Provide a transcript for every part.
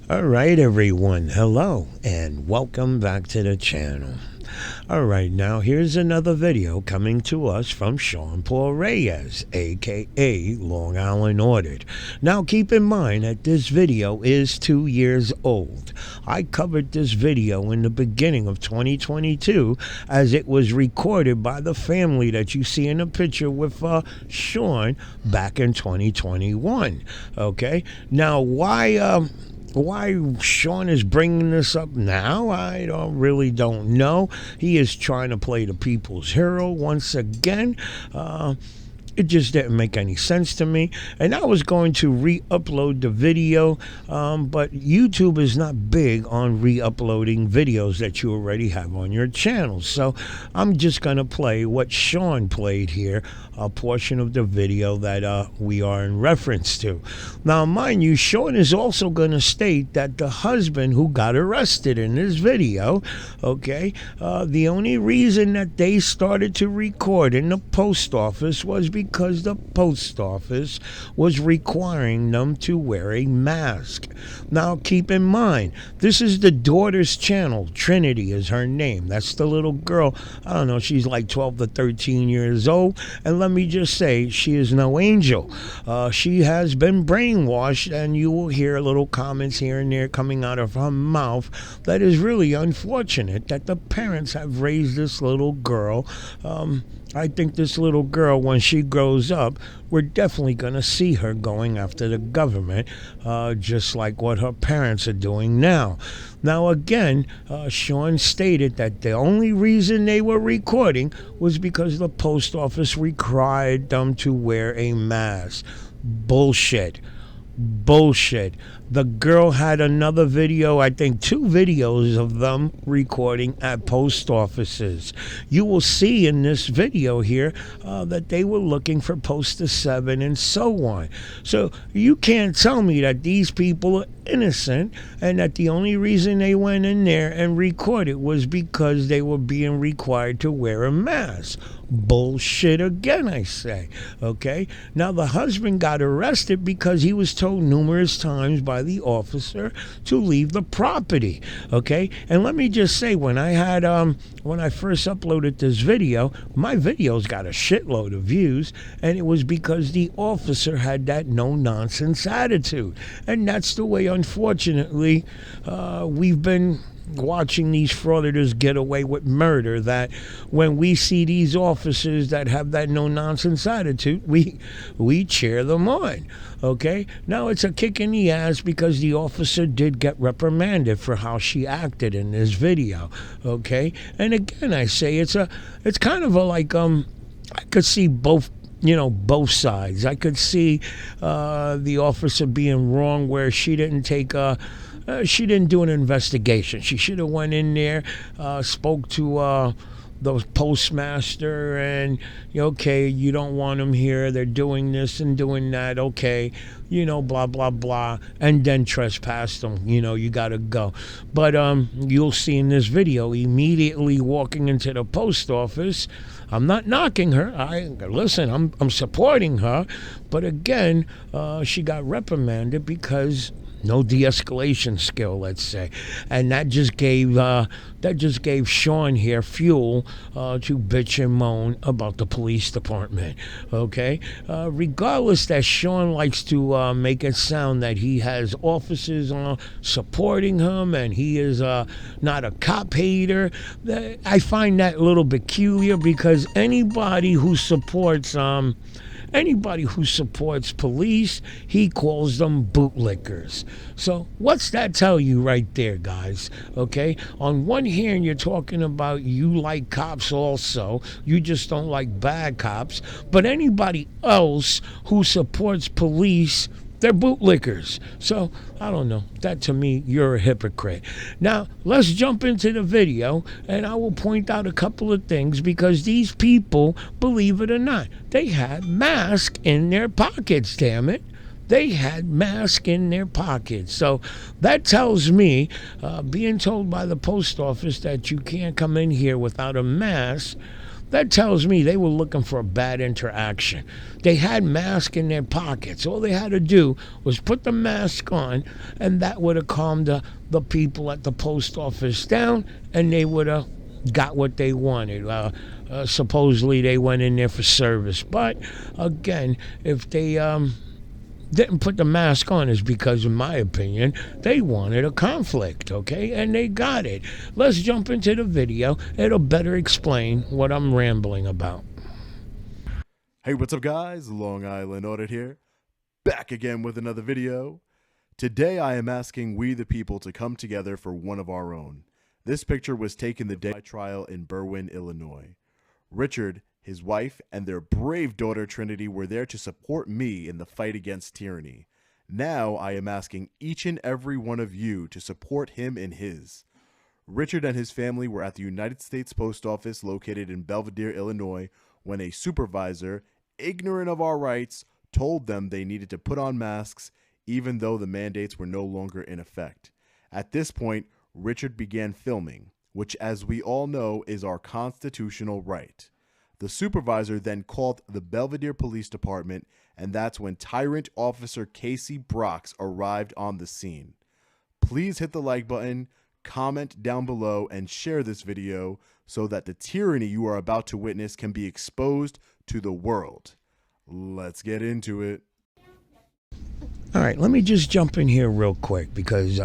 All right, everyone. Hello, and welcome back to the channel. All right, now here's another video coming to us from Sean Paul Reyes, aka Long Island Audit. Now keep in mind that this video is 2 years old. I covered this video in the beginning of 2022 as it was recorded by the family that you see in the picture with Sean back in 2021. Okay, now why Sean is bringing this up now, I really don't know. He is trying to play the people's hero once again. It just didn't make any sense to me. And I was going to re-upload the video, but YouTube is not big on re-uploading videos that you already have on your channel. So I'm just going to play what Sean played here, a portion of the video that we are in reference to. Now, mind you, Sean is also going to state that the husband who got arrested in this video, okay, the only reason that they started to record in the post office was because the post office was requiring them to wear a mask. Now, keep in mind, this is the daughter's channel. Trinity is her name. That's the little girl. I don't know, she's like 12 to 13 years old. And let me just say, she is no angel. She has been brainwashed, and you will hear little comments here and there coming out of her mouth that is really unfortunate that the parents have raised this little girl. I think this little girl, when she grows up, we're definitely going to see her going after the government, just like what her parents are doing now. Now, again, Sean stated that the only reason they were recording was because the post office required them to wear a mask. Bullshit. The girl had another video, I think 2 videos of them recording at post offices. You will see in this video here that they were looking for poster 7 and so on. So you can't tell me that these people are innocent and that the only reason they went in there and recorded was because they were being required to wear a mask. Bullshit again, I say. Okay, now the husband got arrested because he was told numerous times by the officer to leave the property. Okay, and let me just say, when I first uploaded this video, my videos got a shitload of views, and it was because the officer had that no nonsense attitude. And that's the way, unfortunately, we've been watching these frauditors get away with murder, that when we see these officers that have that no-nonsense attitude, we cheer them on. Okay, now it's a kick in the ass because the officer did get reprimanded for how she acted in this video. Okay, and again, I say it's kind of a like I could see both sides. I could see the officer being wrong where she didn't do an investigation. She should have went in there, spoke to the postmaster, and okay, you don't want them here. They're doing this and doing that. Okay, blah blah blah, and then trespass them. You gotta go. But you'll see in this video, immediately walking into the post office. I'm not knocking her. I'm supporting her, but again, she got reprimanded because no de-escalation skill, let's say, and that just gave Sean here fuel to bitch and moan about the police department. Okay, regardless that Sean likes to make it sound that he has officers supporting him and he is not a cop hater. I find that a little peculiar because anybody who supports police, he calls them bootlickers. So what's that tell you right there, guys? Okay, on one hand, you're talking about you like cops also, you just don't like bad cops, but anybody else who supports police, they're bootlickers. So, I don't know. That, to me, you're a hypocrite. Now, let's jump into the video, and I will point out a couple of things, because these people, believe it or not, they had masks in their pockets, damn it. They had masks in their pockets. So that tells me, being told by the post office that you can't come in here without a mask, That tells me they were looking for a bad interaction. They had masks in their pockets. All they had to do was put the mask on, and that would have calmed the people at the post office down, and they would have got what they wanted. Supposedly they went in there for service. But again, if they didn't put the mask on, is because, in my opinion, they wanted a conflict, okay? And they got it. Let's jump into the video. It'll better explain what I'm rambling about. Hey, what's up, guys? Long Island Audit here, back again with another video. Today I am asking we the people to come together for one of our own. This picture was taken the day of my trial in Berwyn, Illinois. Richard, his wife, and their brave daughter Trinity were there to support me in the fight against tyranny. Now I am asking each and every one of you to support him in his. Richard and his family were at the United States Post Office located in Belvidere, Illinois, when a supervisor, ignorant of our rights, told them they needed to put on masks even though the mandates were no longer in effect. At this point, Richard began filming, which, as we all know, is our constitutional right. The supervisor then called the Belvidere Police Department, and that's when Tyrant Officer Casey Brox arrived on the scene. Please hit the like button, comment down below, and share this video so that the tyranny you are about to witness can be exposed to the world. Let's get into it. All right, let me just jump in here real quick because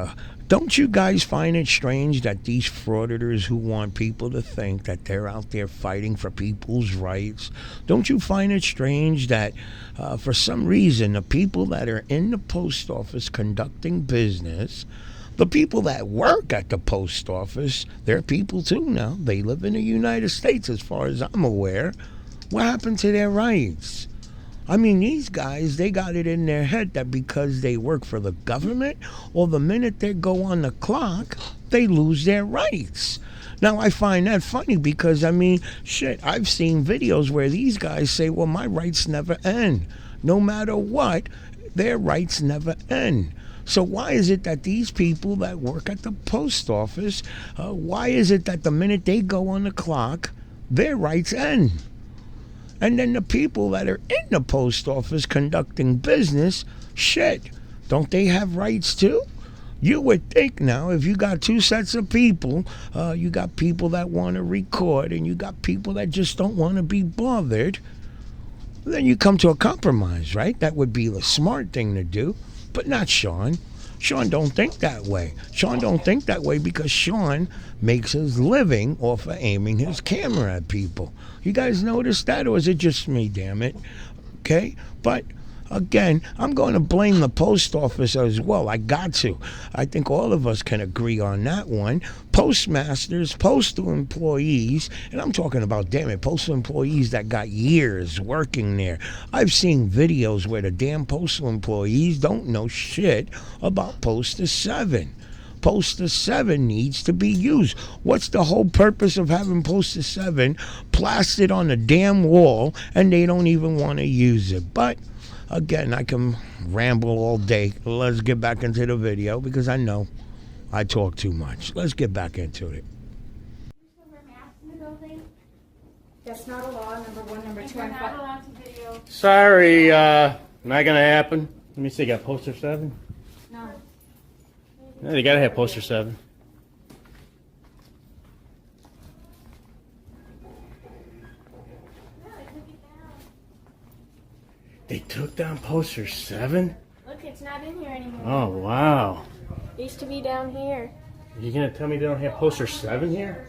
don't you guys find it strange that these frauditors who want people to think that they're out there fighting for people's rights, don't you find it strange that for some reason the people that are in the post office conducting business, the people that work at the post office, they're people too now. They live in the United States as far as I'm aware. What happened to their rights? I mean, these guys, they got it in their head that because they work for the government, or the minute they go on the clock, they lose their rights. Now, I find that funny because, I mean, shit, I've seen videos where these guys say, well, my rights never end. No matter what, their rights never end. So why is it that these people that work at the post office, why is it that the minute they go on the clock, their rights end? And then the people that are in the post office conducting business, shit, don't they have rights too? You would think now, if you got two sets of people, you got people that want to record and you got people that just don't want to be bothered, then you come to a compromise, right? That would be the smart thing to do, but not Sean. Sean don't think that way. Sean don't think that way because Sean makes his living off of aiming his camera at people. You guys notice that, or is it just me, damn it? Okay? But again, I'm going to blame the post office as well. I got to. I think all of us can agree on that one. Postmasters, postal employees, and I'm talking about, damn it, postal employees that got years working there. I've seen videos where the damn postal employees don't know shit about Poster 7. Poster 7 needs to be used. What's the whole purpose of having Poster 7 plastered on the damn wall and they don't even want to use it? But again, I can ramble all day. Let's get back into the video because I know I talk too much. Let's get back into it. That's not a law, number one. Number two, You're not allowed to video. Sorry, not gonna happen. Let me see, got poster 7? No. Yeah, they gotta have poster 7. They took down poster 7? Look, it's not in here anymore. Oh, wow. It used to be down here. You gonna tell me they don't have poster 7 here?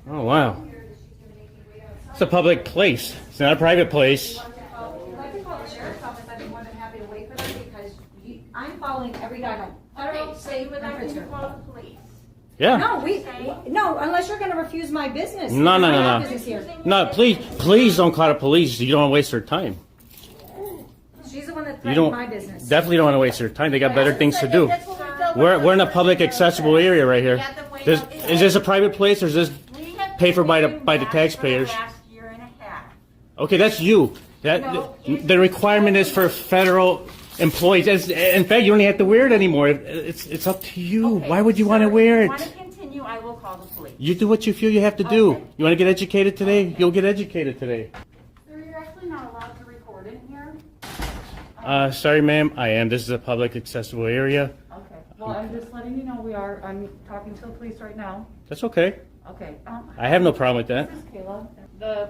Oh, wow. It's a public place. It's not a private place. I can call the sheriff's office. I'd be more than happy to wait for them because I'm following every guideline. Federal, Okay, so state, you would like me to temperature. call the police? Yeah. No, unless you're going to refuse my business. No, I have no. business here. No, please don't call the police. You don't want to waste their time. She's the one that You threatened don't my business. definitely don't want to waste their time. They got better things to do. That's what we felt like. We're in a public accessible area right here. Is this a private place or is this We have paid for by the been doing that taxpayers? for the last year and a half. Okay, that's you. The requirement is for federal employees. In fact, you don't even have to wear it anymore. It's up to you. Okay, Why would you want to sir, wear if you want it? to continue you, I will call the police. You do what you feel you have to do. Okay. You want to get educated today? You'll get educated today. Sir, you're actually not allowed to record in here. Sorry, ma'am. I am. This is a public accessible area. Okay. Well, I'm just letting you know I'm talking to the police right now. That's okay. Okay. I have no problem with that. This is Kayla. The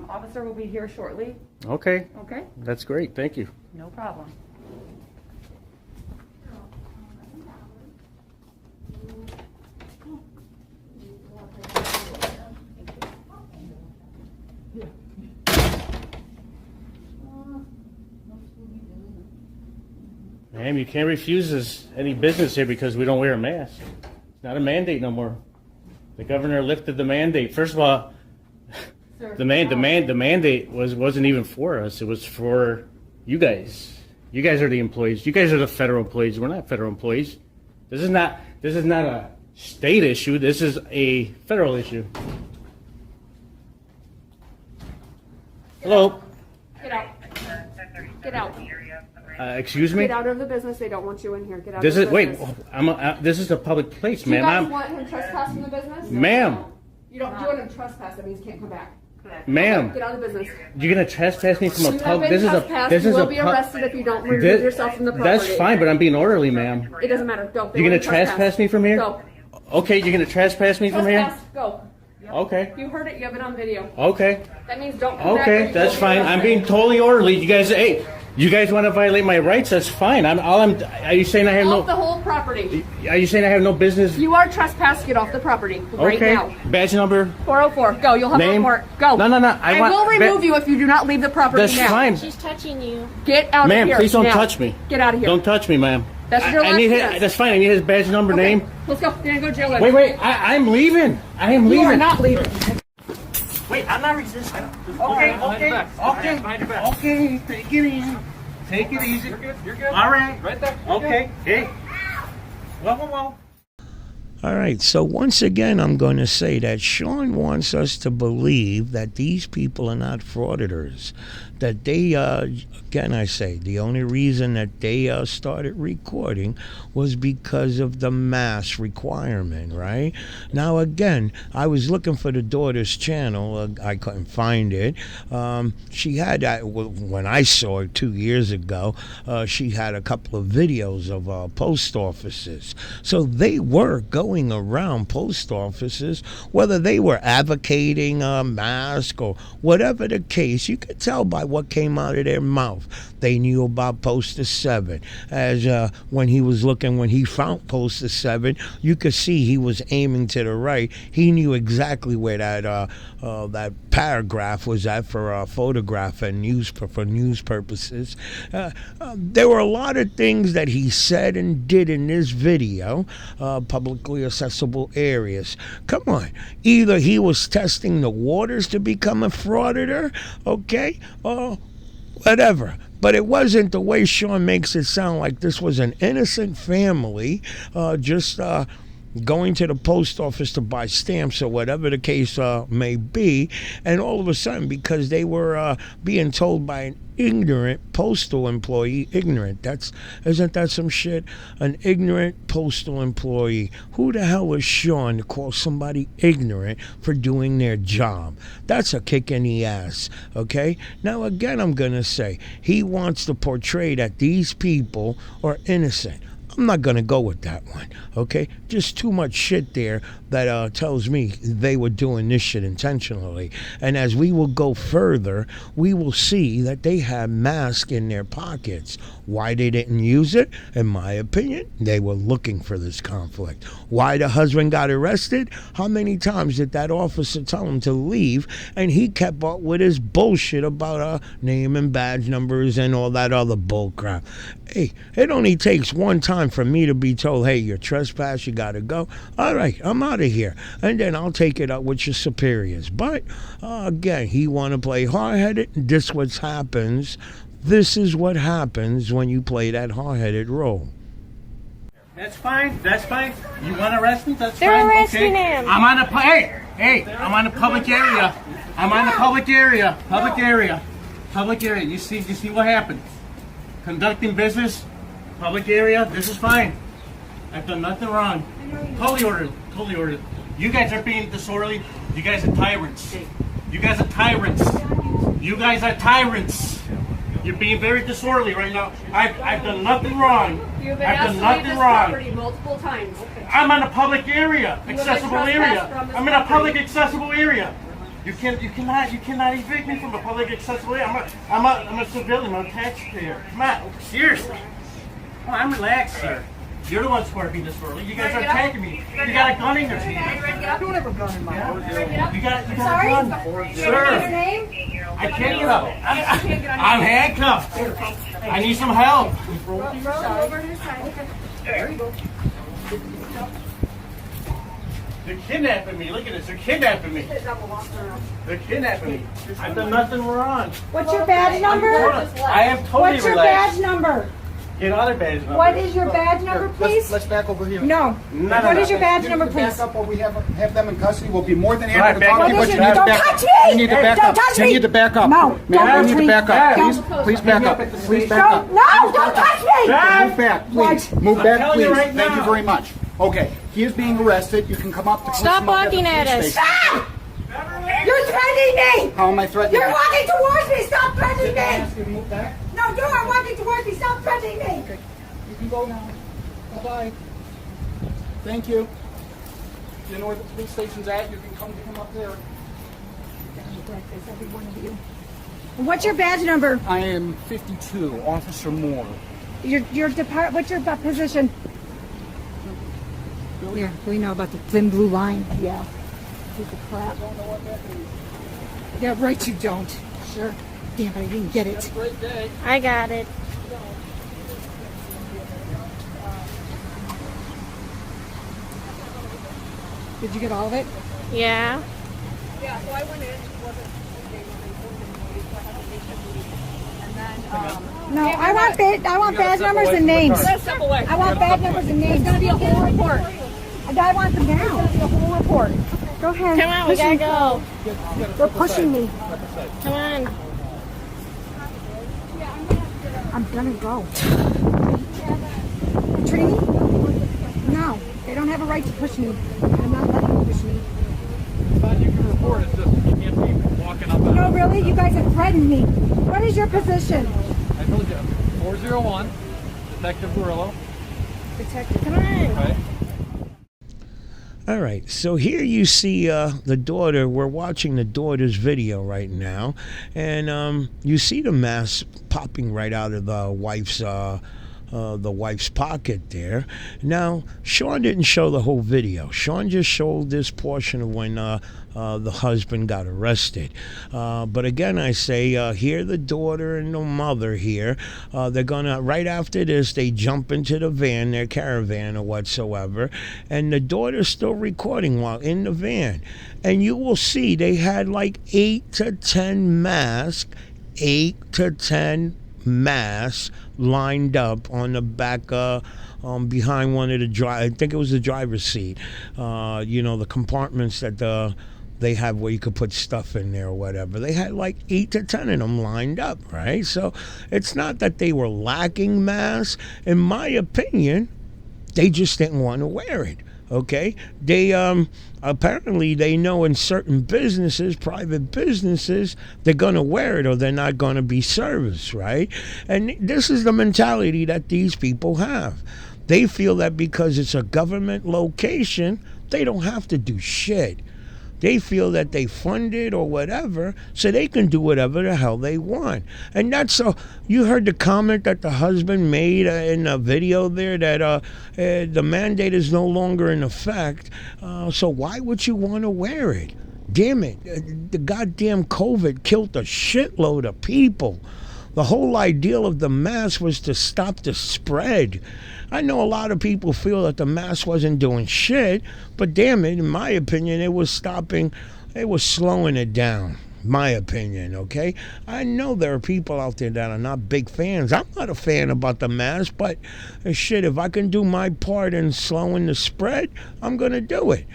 officer will be here shortly. Okay. Okay? That's great. Thank you. No problem. Ma'am, you can't refuse us any business here because we don't wear a mask. It's not a mandate no more. The governor lifted the mandate. First of all, Sir, the mandate wasn't even for us. It was for you guys. You guys are the employees. You guys are the federal employees. We're not federal employees. This is not a state issue. This is a federal issue. Hello. Get out. Get out. Excuse me. Get out of the business. They don't want you in here. Get out This of is the business. this is a public place, Do you ma'am. guys want him trespassing the business? Ma'am. You don't do want him trespass. That means he can't come back. Ma'am, Get out of the business. you're gonna trespass me from a You have public. been This trespassed. is You will a be pub- arrested if you don't remove This- yourself from the property. That's fine, but I'm being orderly, ma'am. It doesn't matter. Go. They You're gonna want you to trespass me from here? Go. Okay, you're gonna trespass me from here? Trespass. Go. Okay. You heard it. You have it on video. Okay. That means don't come back. or Okay, you that's will be fine. I'm arrested. being totally orderly. You guys, hey, you guys want to violate my rights? That's fine. Are you saying I have Off the no? whole property. Are you saying I have no business? You are trespassed. Get off the property right Okay. now. Badge number. 404. Go. You'll have a Name? report. Go. No. I will remove you if you do not leave the property That's now. fine. She's touching you. Get out Ma'am, of here. please don't now. touch me. Get out of here. Don't touch me, ma'am. That's your I last need chance. that's fine. I need his badge number, Okay, name. Let's go. You're gonna go to jail. Wait. I'm leaving. I am leaving. You are not leaving. Wait, I'm not resisting. Okay. Take it easy. Take it easy. You're good. All right. Right there. Okay. Hey. Whoa. All right, so once again, I'm going to say that Sean wants us to believe that these people are not frauditors. That they, again, I say, the only reason that they started recording was because of the mask requirement, right? Now, again, I was looking for the daughter's channel. I couldn't find it. She had, when I saw it 2 years ago, she had a couple of videos of post offices. So they were going around post offices, whether they were advocating a mask or whatever the case. You could tell by what came out of their mouth. They knew about Poster 7. As when he found Poster 7, you could see he was aiming to the right. He knew exactly where that paragraph was at for photograph and for news purposes. There were a lot of things that he said and did in this video, publicly accessible areas. Come on, either he was testing the waters to become a frauditor, okay, or whatever. But it wasn't the way Sean makes it sound, like this was an innocent family just going to the post office to buy stamps or whatever the case may be, and all of a sudden, because they were being told by an ignorant postal employee, isn't that some shit? An ignorant postal employee. Who the hell is Sean to call somebody ignorant for doing their job? That's a kick in the ass, okay? Now again, I'm gonna say, he wants to portray that these people are innocent. I'm not going to go with that one, okay? Just too much shit there that tells me they were doing this shit intentionally. And as we will go further, we will see that they had masks in their pockets. Why they didn't use it? In my opinion, they were looking for this conflict. Why the husband got arrested? How many times did that officer tell him to leave? And he kept up with his bullshit about name and badge numbers and all that other bull crap. Hey, it only takes one time for me to be told, hey, you're trespass, you gotta go. All right, I'm out of here. And then I'll take it up with your superiors. But again, he want to play hard-headed. This what happens. This is what happens when you play that hard-headed role. That's fine. You want to arrest me? That's They're fine. arresting him. I'm on a I'm on a public area. Public area. You see what happened? Conducting business, public area. This is fine. I've done nothing wrong. Totally ordered. Totally ordered. You guys are being disorderly. You guys are tyrants. You guys are tyrants. You guys are tyrants. You're being very disorderly right now. I've done nothing wrong. You've been I've asked done to leave nothing this wrong. property multiple times. I'm in a public area, been accessible trespassed area. from this I'm in a public property. accessible area. You cannot evict me from a public accessible area. I'm a civilian. I'm a taxpayer. Come on, seriously. Oh, I'm relaxed here. You're the ones who are being disorderly. You guys are attacking me. You got a gun in your hand. I don't have a gun in my house. You got a Sorry? gun. Your Sir, name? I can't get up. I'm handcuffed. I need some help. Roll over his side. They're kidnapping me. Look at this. They're kidnapping me. They're kidnapping me. I've done nothing wrong. What's your badge number? I am totally What's your relaxed. badge number? Get other badge number. What is your badge number, please? Let's back over here. No. No, What no. is your badge number, You please? back up while we have them in custody. We'll be more than All right, happy to talk back to you, up. but you Don't need to back touch up. me! You need to back Don't up. touch You me! need to back up. No, Ma'am, don't you touch need me. to back up. Don't- Please back up. Please back up. No, don't touch me! Move back, please. What? Move I'm back, telling you please. right Thank you now. very much. Okay, he is being arrested. You can come up to Stop walking at us. Ah! You're threatening me! How am I threatening You're you? walking towards me! Stop threatening me! Ask you to move back. No, you are walking towards me! Stop threatening me! You can go now. Bye-bye. Thank you. You know where the police station's at? You can come up there. What's your badge number? I am 52, Officer Moore. What's your position? Yeah, we know about the thin blue line. Yeah. Piece of crap. Yeah, right, you don't. Sure. Damn, I didn't get it. Great day. I got it. Did you get all of it? Yeah. No, I want badge numbers and names. Step away. I want badge numbers and names. It's gonna be a whole report. I want them now. It's gonna be a whole report. Go ahead. Come on, we gotta go. They're pushing me. Come on. I'm gonna go. Trini? No, they don't have a right to push me. I'm not letting them push me. You can report it, just you can't be walking up and No, really? You guys have threatened me. What is your position? I told you, 401, Detective Guerrillo, Come on. right? All right, so here you see the daughter. We're watching the daughter's video right now, and you see the mask popping right out of the wife's pocket there. Now, Sean didn't show the whole video. Sean just showed this portion of when the husband got arrested. But again, I say, here the daughter and the mother here, they're gonna, right after this, they jump into the van, their caravan or whatsoever, and the daughter's still recording while in the van. And you will see they had like 8 to 10 masks, 8 to 10 masks lined up on the back behind one of the I think it was the driver's seat, the compartments that they have where you could put stuff in there or whatever. They had like 8 to 10 of them lined up, right? So it's not that they were lacking masks. In my opinion, they just didn't want to wear it. Okay, they apparently they know in certain businesses, private businesses, they're gonna wear it or they're not gonna be serviced, right? And this is the mentality that these people have. They feel that because it's a government location, they don't have to do shit. They feel that they fund it or whatever, so they can do whatever the hell they want. And that's so. You heard the comment that the husband made in a video there that the mandate is no longer in effect. So why would you want to wear it? Damn it! The goddamn COVID killed a shitload of people. The whole idea of the mask was to stop the spread. I know a lot of people feel that the mask wasn't doing shit, but damn it, in my opinion, it was slowing it down. My opinion, okay? I know there are people out there that are not big fans. I'm not a fan about the mask, but shit, if I can do my part in slowing the spread, I'm gonna do it.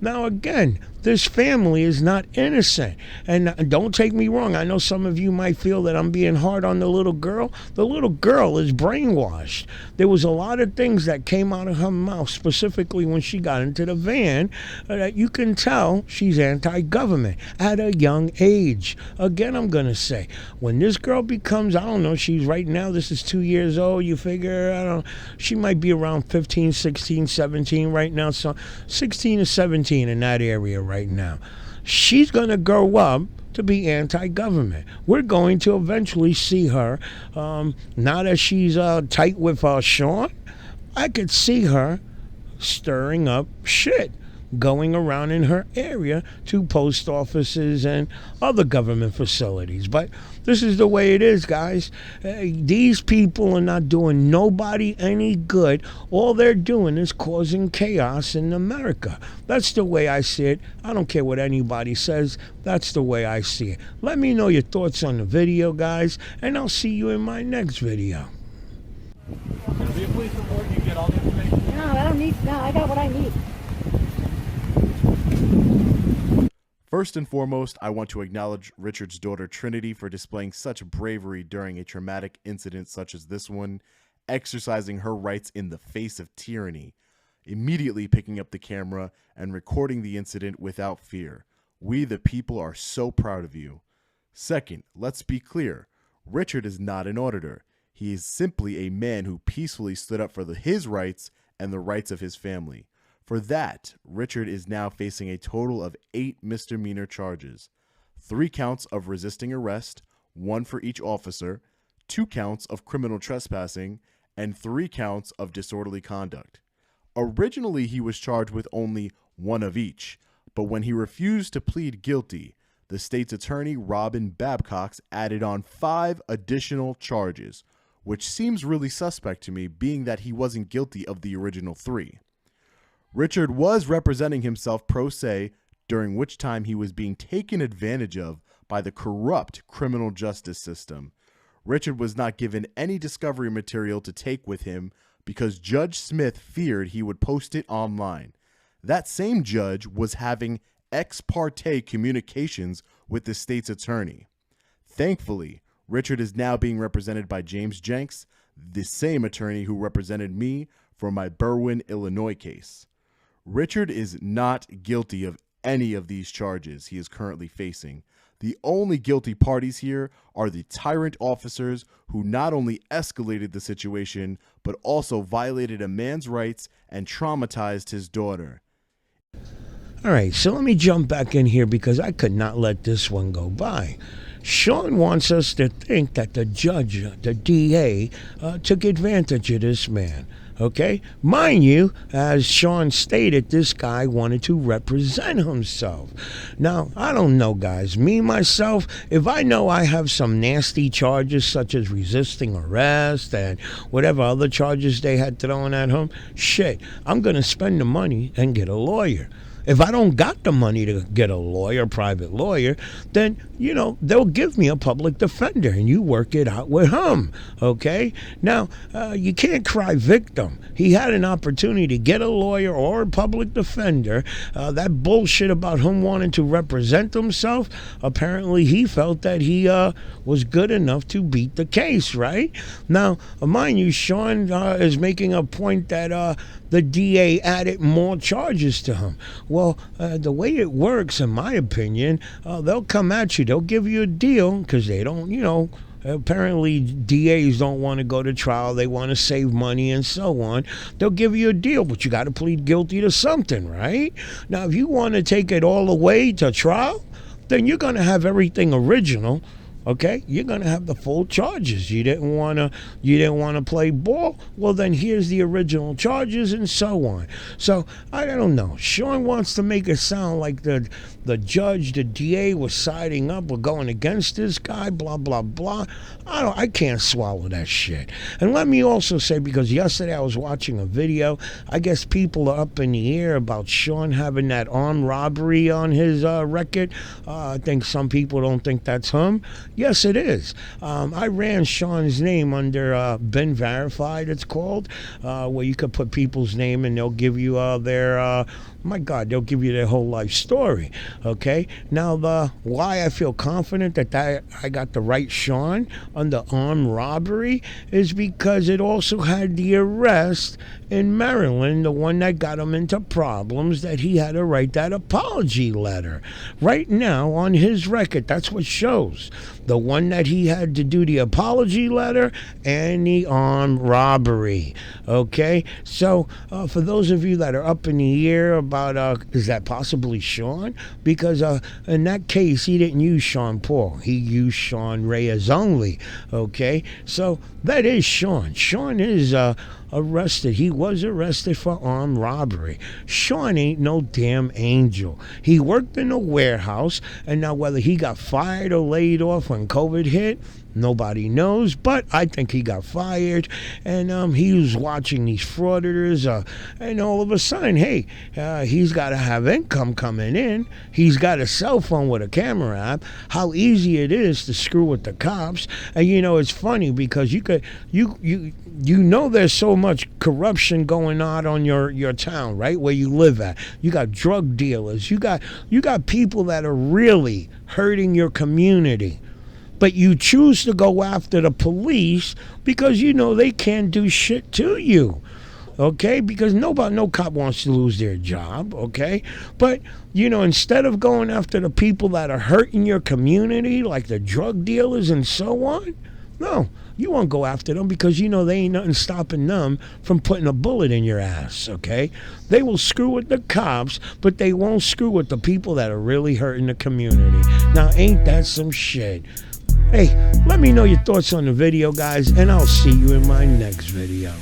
Now again, this family is not innocent. And don't take me wrong. I know some of you might feel that I'm being hard on the little girl. The little girl is brainwashed. There was a lot of things that came out of her mouth, specifically when she got into the van, that you can tell she's anti-government at a young age. Again, I'm going to say, when this girl becomes, I don't know, she's right now, this is 2 years old, you figure, I don't know, she might be around 15, 16, 17 right now, so 16 to 17 in that area right now. She's going to grow up to be anti-government. We're going to eventually see her, now that she's tight with Sean, I could see her stirring up shit, going around in her area to post offices and other government facilities. But this is the way it is, guys. These people are not doing nobody any good. All they're doing is causing chaos in America. That's the way I see it. I don't care what anybody says. That's the way I see it. Let me know your thoughts on the video, guys, and I'll see you in my next video. There'll be a police report. You get all the information. No, I don't need. No, I got what I need. First and foremost, I want to acknowledge Richard's daughter Trinity for displaying such bravery during a traumatic incident such as this one, exercising her rights in the face of tyranny, immediately picking up the camera and recording the incident without fear. We the people are so proud of you. Second, let's be clear, Richard is not an auditor. He is simply a man who peacefully stood up for his rights and the rights of his family. For that, Richard is now facing a total of 8 misdemeanor charges, 3 counts of resisting arrest, 1 for each officer, 2 counts of criminal trespassing, and 3 counts of disorderly conduct. Originally, he was charged with only 1 of each, but when he refused to plead guilty, the state's attorney, Robin Babcock, added on 5 additional charges, which seems really suspect to me, being that he wasn't guilty of the original 3. Richard was representing himself pro se, during which time he was being taken advantage of by the corrupt criminal justice system. Richard was not given any discovery material to take with him because Judge Smith feared he would post it online. That same judge was having ex parte communications with the state's attorney. Thankfully, Richard is now being represented by James Jenks, the same attorney who represented me for my Berwyn, Illinois case. Richard is not guilty of any of these charges he is currently facing. The only guilty parties here are the tyrant officers who not only escalated the situation, but also violated a man's rights and traumatized his daughter. All right, so let me jump back in here because I could not let this one go by. Sean wants us to think that the judge, the DA, took advantage of this man. Okay? Mind you, as Sean stated, this guy wanted to represent himself. Now, I don't know, guys. Me, myself, if I know I have some nasty charges such as resisting arrest and whatever other charges they had thrown at him, shit, I'm going to spend the money and get a lawyer. If I don't got the money to get a lawyer, private lawyer, then, you know, they'll give me a public defender and you work it out with him, okay? Now, you can't cry victim. He had an opportunity to get a lawyer or a public defender. That bullshit about him wanting to represent himself, apparently he felt that he was good enough to beat the case, right? Now, mind you, Sean is making a point that the DA added more charges to him. Well, the way it works, in my opinion, they'll come at you. They'll give you a deal because they don't, you know, apparently DAs don't want to go to trial. They want to save money and so on. They'll give you a deal, but you got to plead guilty to something, right? Now, if you want to take it all the way to trial, then you're going to have everything original. Okay, you're gonna have the full charges. You didn't wanna play ball. Well, then here's the original charges and so on. So I don't know. Sean wants to make it sound like the judge, the DA was siding up or going against this guy. Blah blah blah. I can't swallow that shit. And let me also say, because yesterday I was watching a video. I guess people are up in the air about Sean having that armed robbery on his record. I think some people don't think that's him. Yes, it is. I ran Sean's name under Been Verified, it's called, where you could put people's name and they'll give you their, my God, they'll give you their whole life story. Okay? Now, why I feel confident that I got the right Sean under armed robbery is because it also had the arrest in Maryland, the one that got him into problems, that he had to write that apology letter. Right now, on his record, that's what shows. The one that he had to do the apology letter and the armed robbery. Okay? So, for those of you that are up in the air about, is that possibly Sean? Because in that case, he didn't use Sean Paul. He used Sean Reyes only. Okay? So, that is Sean. Sean is arrested. He was arrested for armed robbery. Sean ain't no damn angel. He worked in a warehouse, and now whether he got fired or laid off when COVID hit, nobody knows, but I think he got fired, and he was watching these frauditors, and all of a sudden, hey, he's got to have income coming in. He's got a cell phone with a camera app. How easy it is to screw with the cops. And you know, it's funny because you know there's so much corruption going on your town, right, where you live at. You got drug dealers. You got people that are really hurting your community. But you choose to go after the police because you know they can't do shit to you. Okay? Because no cop wants to lose their job. Okay? But, you know, instead of going after the people that are hurting your community, like the drug dealers and so on, no, you won't go after them because you know they ain't nothing stopping them from putting a bullet in your ass, okay? They will screw with the cops, but they won't screw with the people that are really hurting the community. Now, ain't that some shit? Hey, let me know your thoughts on the video, guys, and I'll see you in my next video.